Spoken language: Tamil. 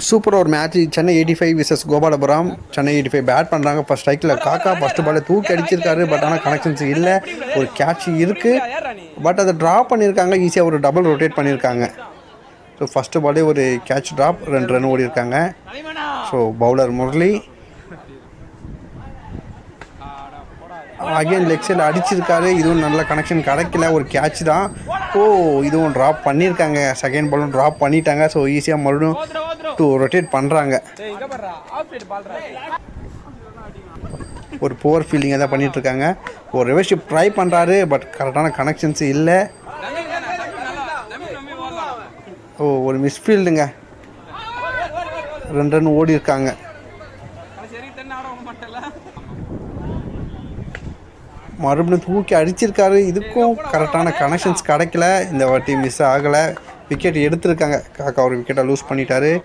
சூப்பராக ஒரு match. Chennai 85 versus Gopalapuram. Chennai 85 bat பண்ணுறாங்க. ஃபர்ஸ்ட் ஸ்ட்ரைக்கில் காக்கா ஃபஸ்ட்டு பாலே தூக்கி அடிச்சிருக்காரு. பட் ஆனால் கனெக்ஷன்ஸ் இல்லை. ஒரு கேட்ச் இருக்குது, பட் அதை ட்ராப் பண்ணியிருக்காங்க. ஈஸியாக ஒரு டபுள் ரொட்டேட் பண்ணியிருக்காங்க. ஸோ ஃபஸ்ட்டு பாலே ஒரு கேட்ச் ட்ராப், 2 ரன் ஓடி இருக்காங்க. So bowler Murali again leg சைடில் அடிச்சிருக்காரு. இதுவும் நல்ல கனெக்ஷன் கிடைக்கல. ஒரு கேட்ச் தான். இதுவும் ட்ராப் பண்ணியிருக்காங்க. செகண்ட் பாலும் ட்ராப் பண்ணிட்டாங்க. ஸோ ஈஸியாக மறுபடியும் ரொட்டேட் பண்ணுறாங்க. ஒரு புவர் ஃபீல்டிங்கை தான் பண்ணிகிட்ருக்காங்க. ஒரு ரிவர்ஷிப் ட்ரை பண்ணுறாரு, பட் கரெக்டான கனெக்ஷன்ஸ் இல்லை. ஒரு மிஸ்ஃபீல்டுங்க. 2 ரன் ஓடி இருக்காங்க. மறுபடியும் தூக்கி அடிச்சிருக்காரு. இதுக்கும் கரெக்டான கனெக்ஷன்ஸ் கிடைக்கல. இந்த வாட்டி மிஸ் ஆகலை. விக்கெட் எடுத்திருக்காங்க. காக்கா ஒரு விக்கெட்டை லூஸ் பண்ணிட்டாரு.